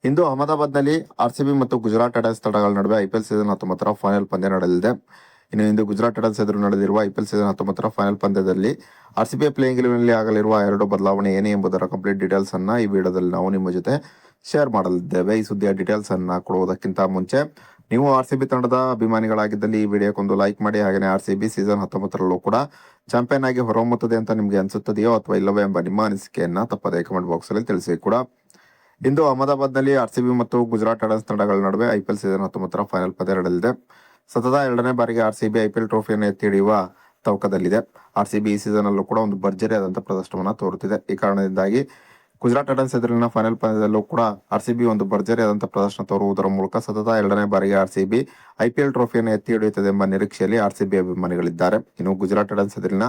ಇಂದು ಅಹಮದಾಬಾದ್ನಲ್ಲಿ ಆರ್ಸಿಬಿ ಮತ್ತು ಗುಜರಾತ್ ಟೈಟನ್ಸ್ ತಂಡಗಳ ನಡುವೆ ಐಪಿಎಲ್ ಸೀಸನ್ 19ರ ಫೈನಲ್ ಪಂದ್ಯ ನಡೆಯಲಿದೆ. ಇನ್ನು ಇಂದು ಗುಜರಾತ್ ಟೈಟನ್ಸ್ ಎದುರು ನಡೆದಿರುವ ಐಪಿಎಲ್ ಸೀಸನ್ 19ರ ಫೈನಲ್ ಪಂದ್ಯದಲ್ಲಿ ಆರ್ಸಿಬಿ ಪ್ಲೇಯಿಂಗ್ ಎಲೆವೆನ್ನಲ್ಲಿ ಆಗಲಿರುವ ಎರಡು ಬದಲಾವಣೆ ಏನೇ ಎಂಬುದರ ಕಂಪ್ಲೀಟ್ ಡೀಟೇಲ್ಸ್ ಅನ್ನ ಈ ವಿಡಿಯೋದಲ್ಲಿ ನಾವು ನಿಮ್ಮ ಜೊತೆ ಶೇರ್ ಮಾಡಲಿದ್ದೇವೆ. ಈ ಸುದ್ದಿಯ ಡೀಟೇಲ್ಸ್ ಅನ್ನ ಕೊಡುವುದಕ್ಕಿಂತ ಮುಂಚೆ ನೀವು ಆರ್ಸಿಬಿ ತಂಡದ ಅಭಿಮಾನಿಗಳಾಗಿದ್ದಲ್ಲಿ ಈ ವಿಡಿಯೋಕ್ಕೊಂದು ಲೈಕ್ ಮಾಡಿ. ಹಾಗೆಯೇ ಆರ್ಸಿಬಿ ಸೀಸನ್ 19ರಲ್ಲೂ ಕೂಡ ಚಾಂಪಿಯನ್ ಆಗಿ ಹೊರಹೊಮ್ಮುತ್ತದೆ ಅಂತ ನಿಮಗೆ ಅನಿಸುತ್ತದೆಯೋ ಅಥವಾ ಇಲ್ಲವೇ ಎಂಬ ನಿಮ್ಮ ಅನಿಸಿಕೆಯನ್ನ ತಪ್ಪದೇ ಕಮೆಂಟ್ ಬಾಕ್ಸ್ ಅಲ್ಲಿ ತಿಳಿಸಿ ಕೂಡ. ಇಂದು ಅಹಮದಾಬಾದ್ನಲ್ಲಿ ಆರ್ಸಿಬಿ ಮತ್ತು ಗುಜರಾತ್ ಟೈಟನ್ಸ್ ತಂಡಗಳ ನಡುವೆ ಐಪಿಎಲ್ ಸೀಸನ್ 19ರ ಫೈನಲ್ ಪಂದ್ಯ ನಡೆಯಲಿದೆ. ಸತತ ಎರಡನೇ ಬಾರಿಗೆ ಆರ್ಸಿಬಿ ಐಪಿಎಲ್ ಟ್ರೋಫಿಯನ್ನು ಎತ್ತಿ ಹಿಡಿಯುವ ತವಕದಲ್ಲಿದೆ. ಆರ್ಸಿಬಿ ಈ ಸೀಸನ್ ಅಲ್ಲೂ ಕೂಡ ಒಂದು ಭರ್ಜರಿಯಾದಂತಹ ಪ್ರದರ್ಶನವನ್ನು ತೋರುತ್ತಿದೆ. ಈ ಕಾರಣದಿಂದಾಗಿ ಗುಜರಾತ್ ಟೈಟನ್ಸ್ ಎದುರಿನ ಫೈನಲ್ ಪಂದ್ಯದಲ್ಲೂ ಕೂಡ ಆರ್ಸಿಬಿ ಒಂದು ಭರ್ಜರಿಯಾದಂತಹ ಪ್ರದರ್ಶನ ತೋರುವುದರ ಮೂಲಕ ಸತತ ಎರಡನೇ ಬಾರಿಗೆ ಆರ್ಸಿಬಿ ಐಪಿಎಲ್ ಟ್ರೋಫಿಯನ್ನು ಎತ್ತಿ ಹಿಡಿಯುತ್ತದೆ ಎಂಬ ನಿರೀಕ್ಷೆಯಲ್ಲಿ ಆರ್ಸಿಬಿ ಅಭಿಮಾನಿಗಳಿದ್ದಾರೆ. ಇನ್ನು ಗುಜರಾತ್ ಟೈಟನ್ಸ್ ಎದುರಿನ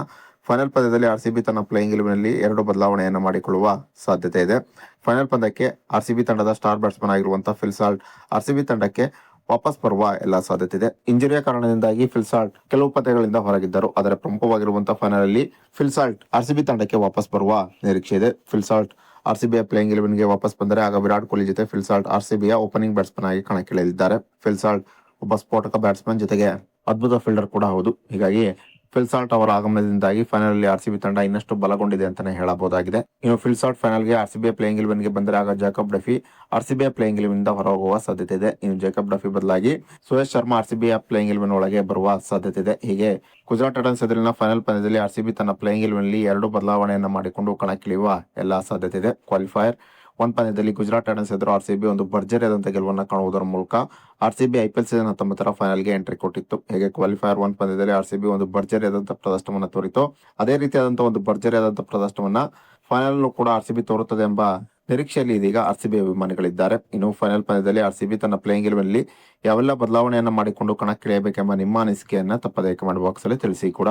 ಫೈನಲ್ ಪಂದ್ಯದಲ್ಲಿ ಆರ್ಸಿಬಿ ತನ್ನ ಪ್ಲೇಯಿಂಗ್ ಎಲೆವೆನ್ನಲ್ಲಿ ಎರಡು ಬದಲಾವಣೆಯನ್ನು ಮಾಡಿಕೊಳ್ಳುವ ಸಾಧ್ಯತೆ ಇದೆ. ಫೈನಲ್ ಪಂದ್ಯಕ್ಕೆ ಆರ್ಸಿಬಿ ತಂಡದ ಸ್ಟಾರ್ ಬ್ಯಾಟ್ಸ್ಮನ್ ಆಗಿರುವಂತಹ ಫಿಲ್ ಸಾಲ್ಟ್ ಆರ್ಸಿಬಿ ತಂಡಕ್ಕೆ ವಾಪಸ್ ಬರುವ ಎಲ್ಲ ಸಾಧ್ಯತೆ ಇದೆ. ಇಂಜುರಿಯ ಕಾರಣದಿಂದಾಗಿ ಫಿಲ್ ಸಾಲ್ಟ್ ಕೆಲವು ಪಂದ್ಯಗಳಿಂದ ಹೊರಗಿದ್ದರು. ಆದರೆ ಪ್ರಮುಖವಾಗಿರುವಂತಹ ಫೈನಲ್ ಅಲ್ಲಿ ಫಿಲ್ ಸಾಲ್ಟ್ ಆರ್ಸಿಬಿ ತಂಡಕ್ಕೆ ವಾಪಸ್ ಬರುವ ನಿರೀಕ್ಷೆ ಇದೆ. ಫಿಲ್ ಸಾಲ್ಟ್ ಆರ್ಸಿಬಿಯ ಪ್ಲೇಯಿಂಗ್ ಎಲೆವೆನ್ಗೆ ವಾಪಸ್ ಬಂದರೆ ಆಗ ವಿರಾಟ್ ಕೊಹ್ಲಿ ಜೊತೆ ಫಿಲ್ ಸಾಲ್ಟ್ ಆರ್ಸಿಬಿಯ ಓಪನಿಂಗ್ ಬ್ಯಾಟ್ಸ್ಮನ್ ಆಗಿ ಕಣಕ್ಕಿಳಿಯಲಿದ್ದಾರೆ. ಫಿಲ್ ಸಾಲ್ಟ್ ಒಬ್ಬ ಸ್ಫೋಟಕ ಬ್ಯಾಟ್ಸ್ಮನ್ ಜೊತೆಗೆ ಅದ್ಭುತ ಫೀಲ್ಡರ್ ಕೂಡ ಹೌದು. ಹೀಗಾಗಿ ಫಿಲ್ ಸಾಲ್ಟ್ ಅವರ ಆಗಮನದಿಂದಾಗಿ ಫೈನಲ್ ಅಲ್ಲಿ ಆರ್ಸಿಬಿ ತಂಡ ಇನ್ನಷ್ಟು ಬಲಗೊಂಡಿದೆ ಅಂತಾನೆ ಹೇಳಬಹುದಾಗಿದೆ. ಇನ್ನು ಫಿಲ್ ಸಾಲ್ಟ್ ಫೈನಲ್ಗೆ ಆರ್ಸಿಬಿಯ ಪ್ಲೇಯಿಂಗ್ ಎಲೆವೆನ್ಗೆ ಬಂದರೆ ಆಗ ಜಾಕಬ್ ಡಫಿ ಆರ್ಸಿಬಿಯ ಪ್ಲೇಯಿಂಗ್ ಎಲೆವೆನ್ ಹೊರ ಹೋಗುವ ಸಾಧ್ಯತೆ ಇದೆ. ಇನ್ನು ಜಾಕಬ್ ಡಫಿ ಬದಲಾಗಿ ಸುರೇಶ್ ಶರ್ಮಾ ಆರ್ಸಿಬಿಯ ಪ್ಲೇಯಿಂಗ್ ಎಲೆವೆನ್ ಒಳಗೆ ಬರುವ ಸಾಧ್ಯತೆ ಇದೆ. ಹೀಗೆ ಗುಜರಾತ್ ಟೈಟನ್ಸ್ ಎದುರಿನ ಫೈನಲ್ ಪಂದ್ಯದಲ್ಲಿ ಆರ್ಸಿಬಿ ತನ್ನ ಪ್ಲೇಯಿಂಗ್ ಎಲೆವೆನ್ ಎರಡು ಬದಲಾವಣೆಯನ್ನು ಮಾಡಿಕೊಂಡು ಕಣಕ್ಕಿಳಿಯುವ ಎಲ್ಲಾ ಸಾಧ್ಯತೆ ಇದೆ. ಕ್ವಾಲಿಫೈಯರ್ 1 ಪಂದ್ಯದಲ್ಲಿ ಗುಜರಾತ್ ಟೈಟನ್ಸ್ ಎದುರು ಆರ್ಸಿಬಿ ಒಂದು ಭರ್ಜರಿಯಾದಂತಹ ಗೆಲುವನ್ನು ಕಾಣುವುದರ ಮೂಲಕ ಆರ್ಸಿಬಿ ಐಪಿಎಲ್ ಸೀಸನ್ 19ರ ಫೈನಲ್ಗೆ ಎಂಟ್ರಿ ಕೊಟ್ಟಿತ್ತು. ಹೇಗೆ ಕ್ವಾಲಿಫೈಯರ್ 1 ಪಂದ್ಯದಲ್ಲಿ ಆರ್ಸಿಬಿ ಒಂದು ಭರ್ಜರಿಯಾದಂತಹ ಪ್ರದರ್ಶನವನ್ನು ತೋರಿತು, ಅದೇ ರೀತಿಯಾದಂತಹ ಒಂದು ಭರ್ಜರಿಯಾದಂತಹ ಪ್ರದರ್ಶನವನ್ನ ಫೈನಲ್ ಕೂಡ ಆರ್ಸಿಬಿ ತೋರುತ್ತದೆ ಎಂಬ ನಿರೀಕ್ಷೆಯಲ್ಲಿ ಇದೀಗ ಆರ್ಸಿಬಿ ಅಭಿಮಾನಿಗಳಿದ್ದಾರೆ. ಇನ್ನು ಫೈನಲ್ ಪಂದ್ಯದಲ್ಲಿ ಆರ್ಸಿಬಿ ತನ್ನ ಪ್ಲೇಯಿಂಗ್ ಎಲೆವೆನ್ನಲ್ಲಿ ಯಾವೆಲ್ಲ ಬದಲಾವಣೆಯನ್ನ ಮಾಡಿಕೊಂಡು ಕಣಕ್ಕಿಳಿಯಬೇಕೆಂಬ ನಿಮ್ಮ ಅನಿಸಿಕೆಯನ್ನ ತಪ್ಪದೇ ಕಮೆಂಟ್ ಬಾಕ್ಸ್ ಅಲ್ಲಿ ತಿಳಿಸಿ ಕೂಡ.